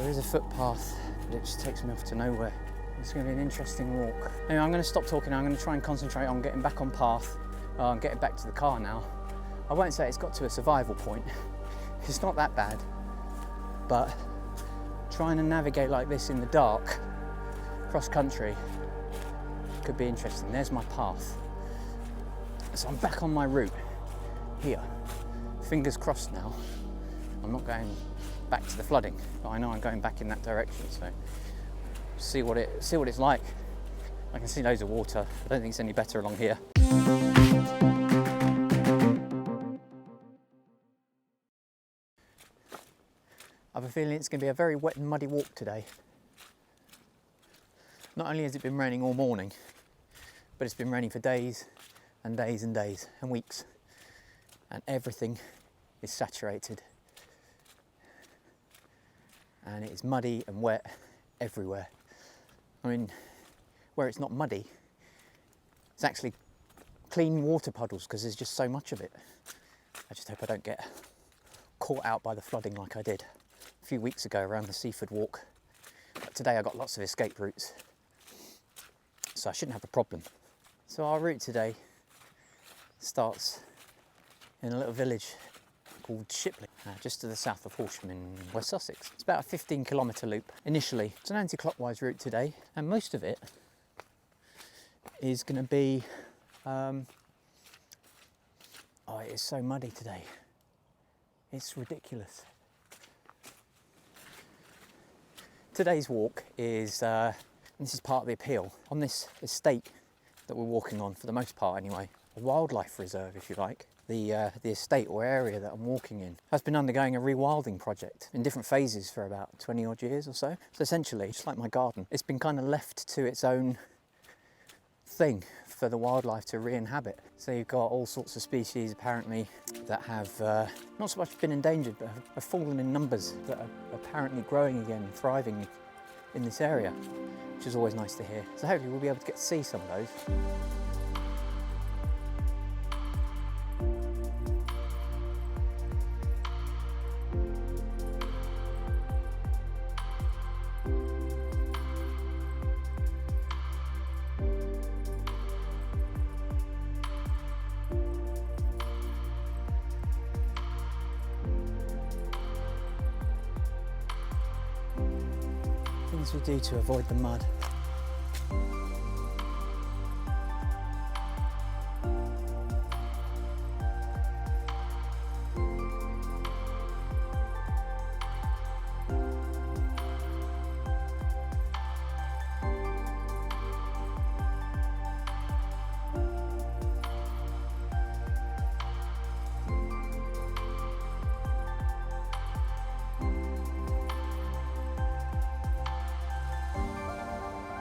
There is a footpath that just takes me off to nowhere. It's going to be an interesting walk. Anyway, I'm going to stop talking now. I'm going to try and concentrate on getting back on path. I'm getting back to the car now. I won't say it's got to a survival point. It's not that bad. But trying to navigate like this in the dark, cross country, could be interesting. There's my path. So I'm back on my route here. Fingers crossed now. I'm not going back to the flooding, but I know I'm going back in that direction, so see what it's like. I can see loads of water. I don't think it's any better along here. I have a feeling it's going to be a very wet and muddy walk today. Not only has it been raining all morning, but it's been raining for days and days and days and weeks, and everything is saturated. And it is muddy and wet everywhere. I mean, where it's not muddy, it's actually clean water puddles because there's just so much of it. I just hope I don't get caught out by the flooding like I did a few weeks ago around the Seaford Walk. But today I got lots of escape routes, so I shouldn't have a problem. So our route today starts in a little village called Shipley, just to the south of Horsham in West Sussex. It's about a 15-kilometre loop initially. It's an anti-clockwise route today, and most of it is going to be oh, it is so muddy today. It's ridiculous. Today's walk is, this is part of the appeal, on this estate that we're walking on, for the most part anyway, a wildlife reserve if you like. The estate or area that I'm walking in has been undergoing a rewilding project in different phases for about 20 odd years or so. So essentially, just like my garden, it's been kind of left to its own thing for the wildlife to re-inhabit. So you've got all sorts of species apparently that have not so much been endangered, but have fallen in numbers, that are apparently growing again and thriving in this area, which is always nice to hear. So hopefully we'll be able to get to see some of those. Things we do to avoid the mud.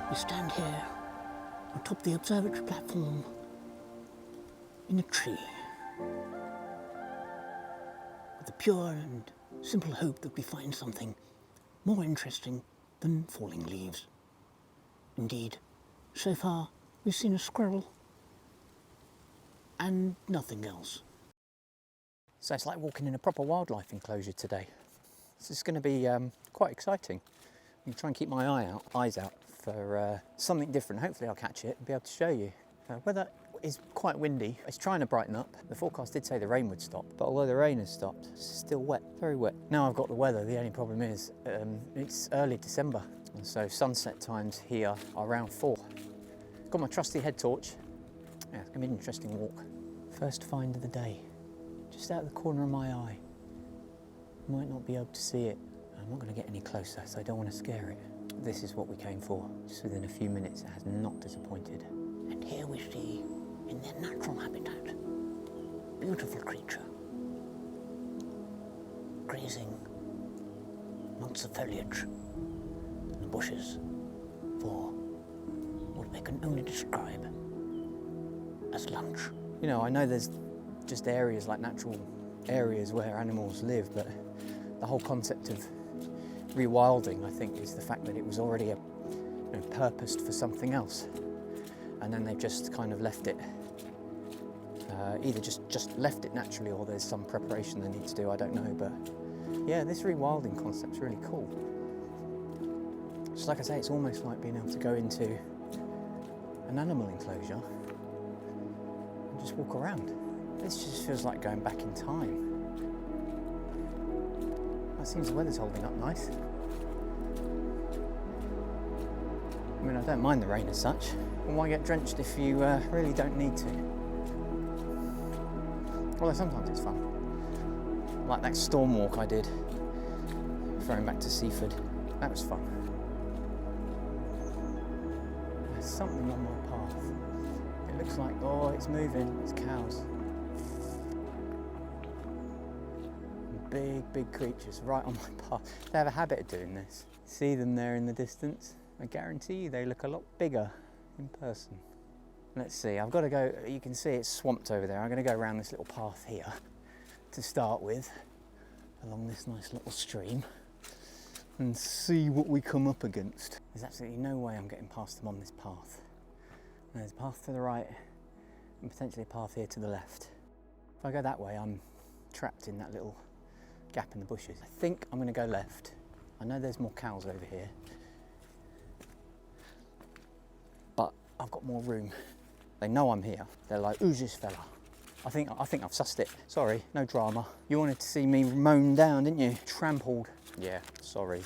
We stand here atop the observatory platform in a tree with the pure and simple hope that we find something more interesting than falling leaves. Indeed, so far we've seen a squirrel and nothing else. So it's like walking in a proper wildlife enclosure today. So it's going to be quite exciting. I'm going to try and keep my eyes out for something different. Hopefully I'll catch it and be able to show you. Weather is quite windy. It's trying to brighten up. The forecast did say the rain would stop, but although the rain has stopped, it's still wet, very wet. Now I've got the weather, the only problem is it's early December, and so sunset times here are around 4. Got my trusty head torch. Yeah, it's going to be an interesting walk. First find of the day, just out of the corner of my eye. Might not be able to see it. I'm not going to get any closer, so I don't want to scare it. This is what we came for. Just within a few minutes, it has not disappointed. And here we see, in their natural habitat, beautiful creature, grazing amongst the foliage and the bushes for what I can only describe as lunch. You know, I know there's just areas like natural areas where animals live, but the whole concept of rewilding, I think, is the fact that it was already purposed for something else, and then they've just kind of left it, either just left it naturally, or there's some preparation they need to do, I don't know. But yeah, this rewilding concept's really cool. Just like I say, it's almost like being able to go into an animal enclosure and just walk around. This just feels like going back in time. It seems the weather's holding up nice. I mean, I don't mind the rain as such. But why get drenched if you really don't need to? Although sometimes it's fun. Like that storm walk I did, referring back to Seaford. That was fun. There's something on my path. It looks like, oh, it's moving. It's cows. Big creatures right on my path. They have a habit of doing this. See them there in the distance? I guarantee you they look a lot bigger in person. Let's see, I've got to go, you can see it's swamped over there. I'm going to go around this little path here to start with, along this nice little stream, and see what we come up against. There's absolutely no way I'm getting past them on this path. And there's a path to the right and potentially a path here to the left. If I go that way, I'm trapped in that little gap in the bushes. I think I'm going to go left. I know there's more cows over here, but I've got more room. They know I'm here. They're like, who's this fella? I think I've sussed it. Sorry, no drama. You wanted to see me mown down, didn't you? Trampled. Yeah, sorry.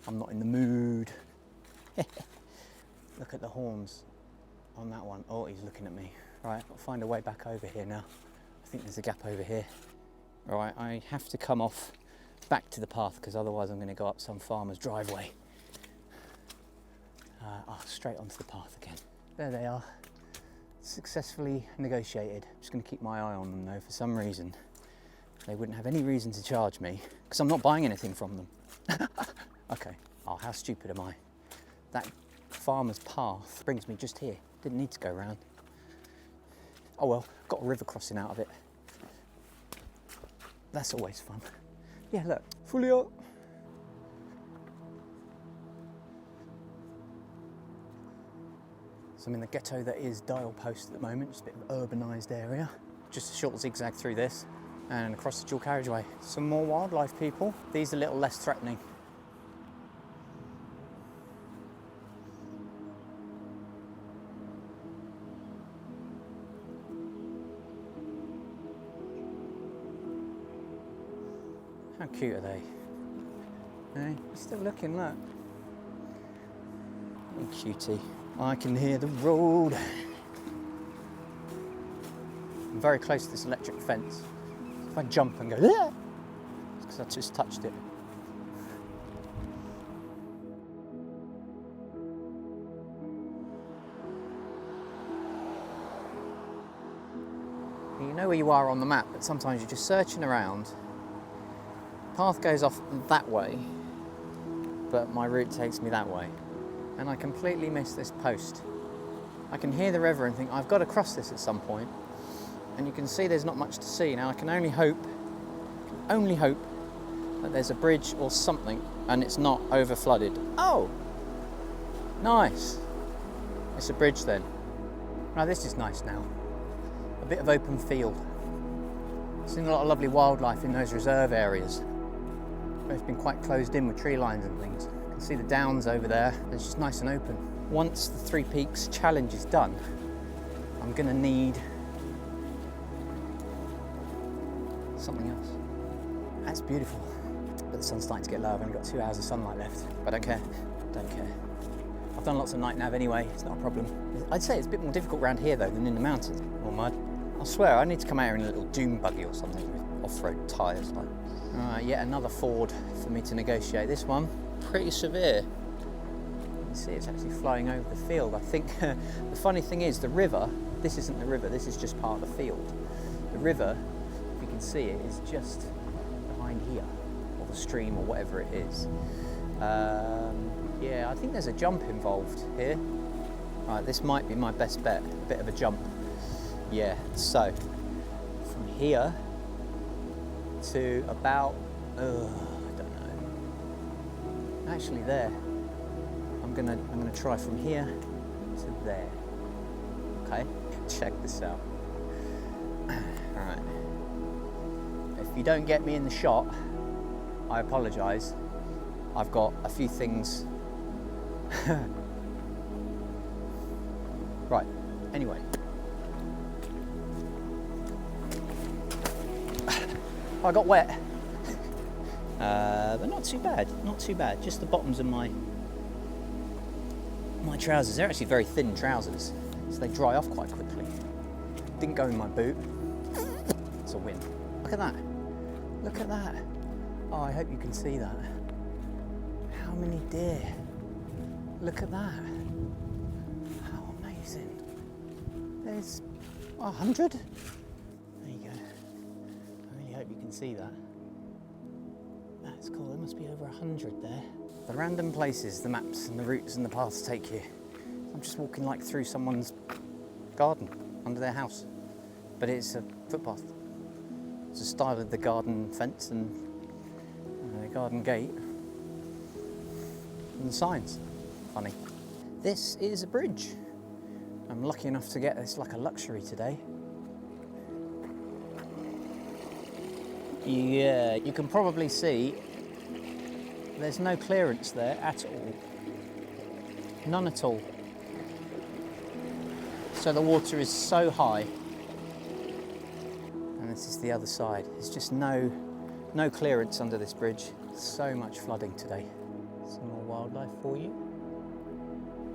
I'm not in the mood. Look at the horns on that one. Oh, he's looking at me. Right, I'll find a way back over here now. I think there's a gap over here. Right, I have to come off back to the path because otherwise I'm going to go up some farmer's driveway. Straight onto the path again. There they are. Successfully negotiated. I'm just going to keep my eye on them though. For some reason, they wouldn't have any reason to charge me because I'm not buying anything from them. Okay. Oh, how stupid am I? That farmer's path brings me just here. Didn't need to go around. Oh well, got a river crossing out of it. That's always fun. Yeah, look, fully up. So I'm in the ghetto that is Dial Post at the moment, just a bit of an urbanised area. Just a short zigzag through this and across the dual carriageway. Some more wildlife, people. These are a little less threatening. How cute are they? Hey, still looking, look. Oh, cutie. I can hear the road. I'm very close to this electric fence. If I jump and go, ah, it's because I just touched it. You know where you are on the map, but sometimes you're just searching around. Path goes off that way, but my route takes me that way. And I completely miss this post. I can hear the river and think, I've got to cross this at some point. And you can see there's not much to see. Now I can only hope that there's a bridge or something and it's not over flooded. Oh, nice. It's a bridge then. Now this is nice now. A bit of open field. Seen a lot of lovely wildlife in those reserve areas. It's been quite closed in with tree lines and things. You can see the downs over there. It's just nice and open. Once the Three Peaks challenge is done, I'm going to need something else. That's beautiful. But the sun's starting to get low. I've only got 2 hours of sunlight left. But I don't care. Don't care. I've done lots of night nav anyway. It's not a problem. I'd say it's a bit more difficult around here though than in the mountains. More mud. I swear I need to come out here in a little dune buggy or something with off-road tyres. Like. Alright, yet another ford for me to negotiate. This one, pretty severe. You can see it's actually flying over the field. I think the funny thing is the river, this isn't the river, this is just part of the field. The river, if you can see it, is just behind here, or the stream or whatever it is. Yeah, I think there's a jump involved here. Right, this might be my best bet, a bit of a jump. Yeah, so from here to about, I don't know. Actually there. I'm gonna try from here to there. Okay, check this out. Alright. If you don't get me in the shot, I apologise. I've got a few things Right, anyway. I got wet. But not too bad, not too bad. Just the bottoms of my trousers. They're actually very thin trousers, so they dry off quite quickly. Didn't go in my boot. It's a win. Look at that. Look at that. Oh, I hope you can see that. How many deer? Look at that. How amazing. There's 100. There you go. I really hope you can see that. That's cool. There must be over 100 there. The random places the maps and the routes and the paths take you. I'm just walking like through someone's garden under their house, but it's a footpath. It's a style of the garden fence and the garden gate and the signs. Funny. This is a bridge. I'm lucky enough to get this like a luxury today. Yeah, you can probably see there's no clearance there at all. None at all. So the water is so high. And this is the other side. There's just no clearance under this bridge. So much flooding today. Some more wildlife for you.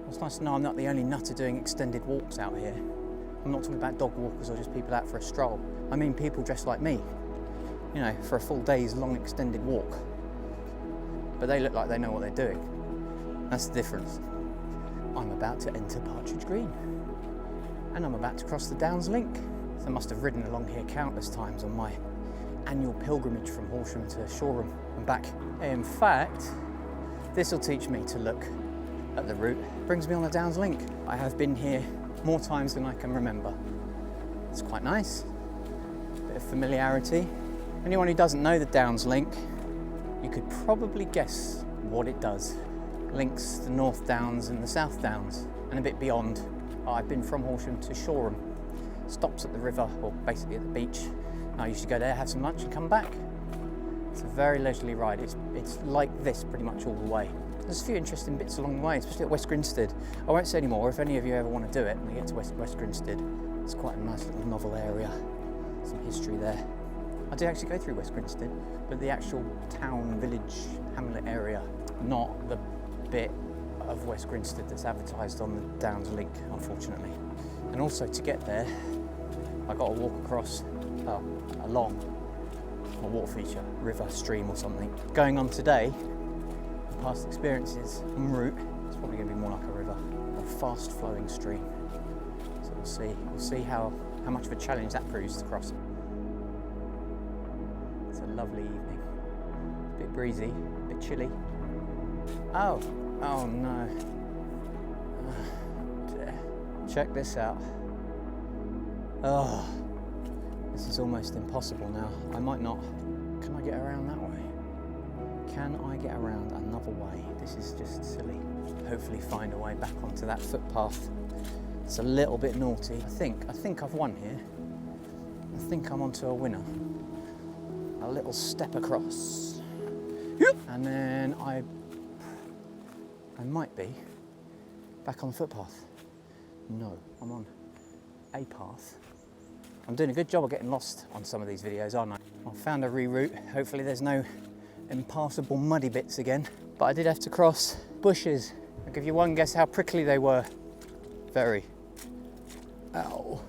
It's nice to know I'm not the only nutter doing extended walks out here. I'm not talking about dog walkers or just people out for a stroll. I mean people dressed like me, you know, for a full day's long extended walk. But they look like they know what they're doing. That's the difference. I'm about to enter Partridge Green. And I'm about to cross the Downs Link. So I must have ridden along here countless times on my annual pilgrimage from Horsham to Shoreham and back. In fact, this will teach me to look at the route. Brings me on the Downs Link. I have been here more times than I can remember. It's quite nice. Bit of familiarity. Anyone who doesn't know the Downs Link, you could probably guess what it does. Links the North Downs and the South Downs and a bit beyond. I've been from Horsham to Shoreham. Stops at the river, or basically at the beach. I used to go there, have some lunch and come back. It's a very leisurely ride. It's like this pretty much all the way. There's a few interesting bits along the way, especially at West Grinstead. I won't say any more. If any of you ever want to do it and you get to West Grinstead, it's quite a nice little novel area. Some history there. I did actually go through West Grinstead, but the actual town, village, hamlet area, not the bit of West Grinstead that's advertised on the Downs Link, unfortunately. And also to get there, I got to walk across, along a water feature, river, stream or something. Going on today, past experiences en route, it's probably going to be more like a river, a fast flowing stream. So we'll see how much of a challenge that proves to cross. It's a lovely evening. A bit breezy, a bit chilly. Oh no. Check this out. Oh, this is almost impossible now. I might not. Can I get around that way? Can I get around another way? This is just silly. Hopefully find a way back onto that footpath. It's a little bit naughty. I think I've won here. I think I'm onto a winner. A little step across. And then I might be back on the footpath. No, I'm on a path. I'm doing a good job of getting lost on some of these videos, aren't I? I found a reroute. Hopefully there's no impassable muddy bits again. But I did have to cross bushes. I'll give you one guess how prickly they were. Very. Ow.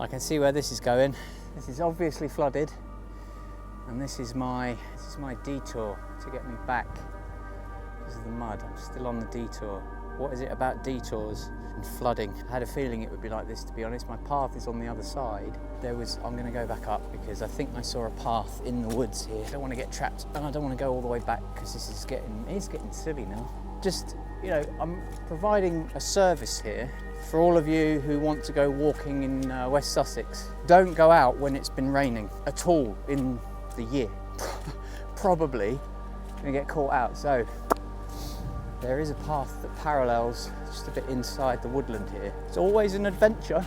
I can see where this is going. This is obviously flooded, and this is my detour to get me back because of the mud. I'm still on the detour. What is it about detours and flooding? I had a feeling it would be like this, to be honest. My path is on the other side. I'm going to go back up because I think I saw a path in the woods here. I don't want to get trapped, and I don't want to go all the way back because it's getting silly now. Just, you know, I'm providing a service here for all of you who want to go walking in West Sussex. Don't go out when it's been raining at all in the year. Probably gonna get caught out. So there is a path that parallels just a bit inside the woodland here. It's always an adventure.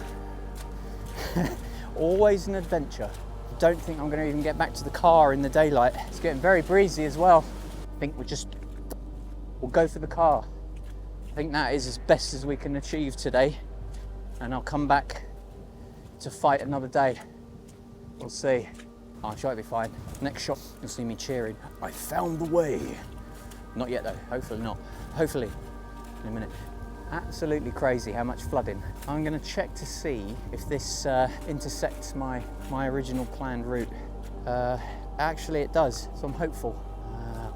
always an adventure. Don't think I'm going to even get back to the car in the daylight. It's getting very breezy as well. I think we'll go for the car. I think that is as best as we can achieve today, and I'll come back to fight another day. We'll see. I'm sure it'll be fine. Next shot, you'll see me cheering. I found the way. Not yet though, hopefully not. Hopefully, in a minute. Absolutely crazy how much flooding. I'm gonna check to see if this intersects my original planned route. Actually it does, so I'm hopeful.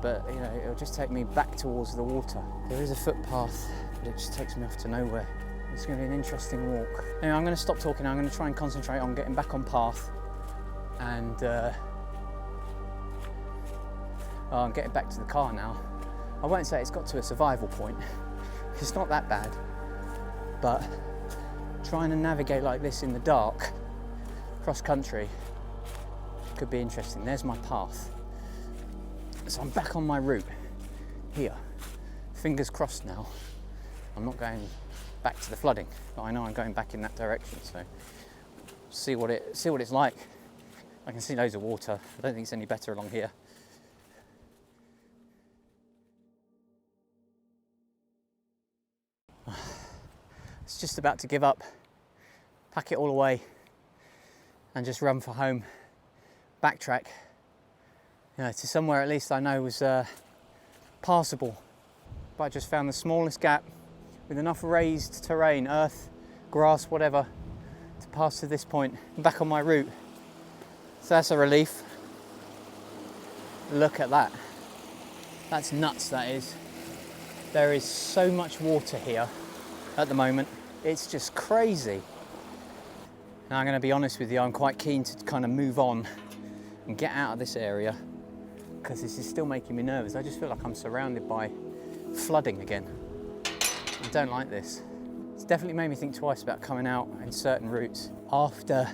But you know, it'll just take me back towards the water. There is a footpath, but it just takes me off to nowhere. It's gonna be an interesting walk. Anyway, I'm gonna stop talking now. I'm gonna try and concentrate on getting back on path and I'm getting back to the car now. I won't say it's got to a survival point. It's not that bad, but trying to navigate like this in the dark, cross country, could be interesting. There's my path. So I'm back on my route here. Fingers crossed now. I'm not going back to the flooding, but I know I'm going back in that direction, so see what it's like. I can see loads of water. I don't think it's any better along here. It's just about to give up, pack it all away and just run for home, backtrack, you know, to somewhere at least I know was passable. But I just found the smallest gap with enough raised terrain, earth, grass, whatever, to pass to this point. I'm back on my route. So that's a relief. Look at that. That's nuts, that is. There is so much water here at the moment. It's just crazy. Now I'm going to be honest with you, I'm quite keen to kind of move on and get out of this area because this is still making me nervous. I just feel like I'm surrounded by flooding again. I don't like this. It's definitely made me think twice about coming out in certain routes after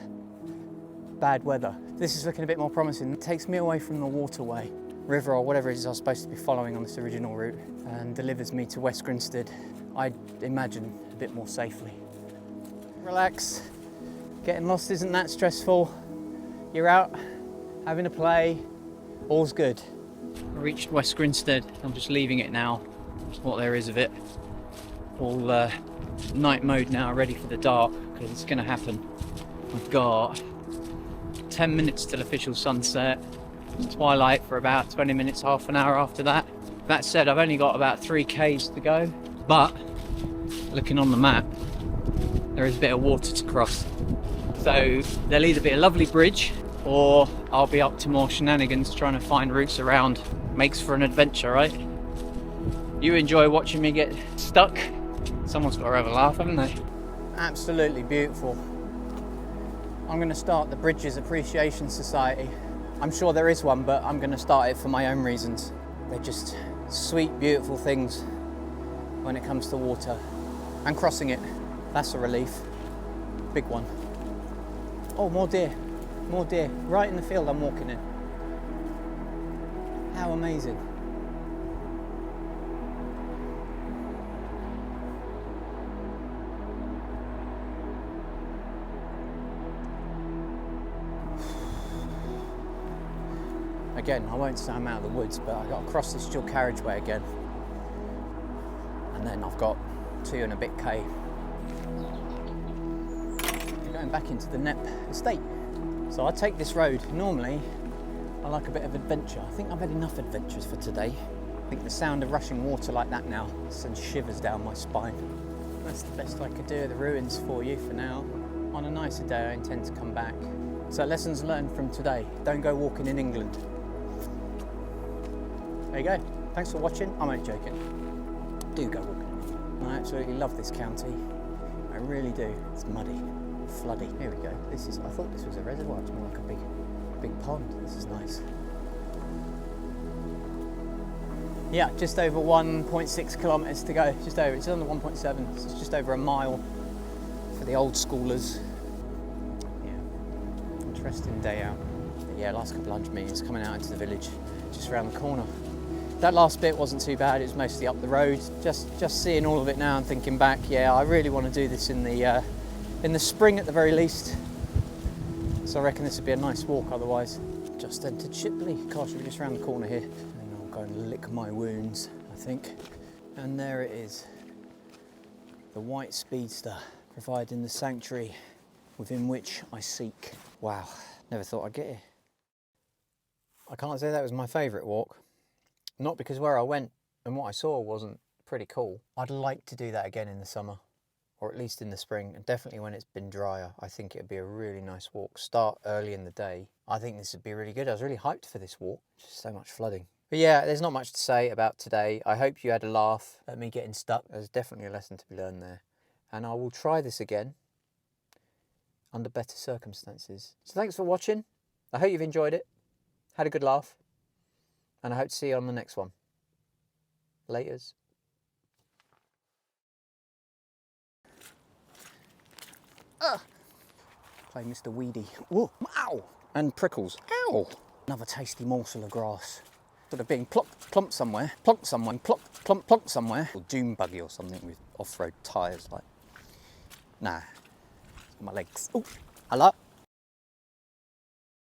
bad weather. This is looking a bit more promising. It takes me away from the waterway, river or whatever it is I was supposed to be following on this original route, and delivers me to West Grinstead, I imagine, a bit more safely. Relax. Getting lost isn't that stressful. You're out, having a play, all's good. I reached West Grinstead. I'm just leaving it now. That's what there is of it. All night mode now, ready for the dark, because it's going to happen. I've got 10 minutes till official sunset. Twilight for about 20 minutes, half an hour after that. That said, I've only got about 3 Ks to go, but looking on the map, there is a bit of water to cross. So there'll either be a lovely bridge or I'll be up to more shenanigans trying to find routes around. Makes for an adventure, right? You enjoy watching me get stuck? Someone's got to have a laugh, haven't they? Absolutely beautiful. I'm going to start the Bridges Appreciation Society. I'm sure there is one, but I'm going to start it for my own reasons. They're just sweet, beautiful things when it comes to water. And crossing it, that's a relief. Big one. Oh, more deer. More deer. Right in the field I'm walking in. How amazing. Again, I won't say I'm out of the woods, but I've got to cross this dual carriageway again. And then I've got 2 and a bit K. We're going back into the Knepp estate. So I take this road. Normally, I like a bit of adventure. I think I've had enough adventures for today. I think the sound of rushing water like that now sends shivers down my spine. That's the best I could do of the ruins for you for now. On a nicer day, I intend to come back. So lessons learned from today. Don't go walking in England. There you go. Thanks for watching. I'm only joking. Do go walking. I absolutely love this county. I really do. It's muddy, floody. Here we go. This is. I thought this was a reservoir. It's more like a big pond. This is nice. Yeah, just over 1.6 kilometres to go. Just over. It's under 1.7. So it's just over a mile for the old schoolers. Yeah. Interesting day out. But yeah, last couple of lunch meetings coming out into the village, just around the corner. That last bit wasn't too bad. It was mostly up the road. Just seeing all of it now and thinking back, yeah, I really want to do this in the spring at the very least. So I reckon this would be a nice walk otherwise. Just entered Shipley. Gosh, we're just around the corner here. And I'll go and lick my wounds, I think. And there it is. The white speedster, providing the sanctuary within which I seek. Wow, never thought I'd get here. I can't say that was my favourite walk. Not because where I went and what I saw wasn't pretty cool. I'd like to do that again in the summer, or at least in the spring, and definitely when it's been drier. I think it'd be a really nice walk. Start early in the day. I think this would be really good. I was really hyped for this walk. Just so much flooding. But yeah, there's not much to say about today. I hope you had a laugh at me getting stuck. There's definitely a lesson to be learned there. And I will try this again under better circumstances. So thanks for watching. I hope you've enjoyed it. Had a good laugh. And I hope to see you on the next one. Laters. Play Mr. Weedy. Whoa, ow! And prickles. Ow! Another tasty morsel of grass. Sort of being plumped somewhere. Plonked somewhere. Plonked somewhere. Or dune buggy or something with off-road tyres like. Nah. My legs. Oh, hello.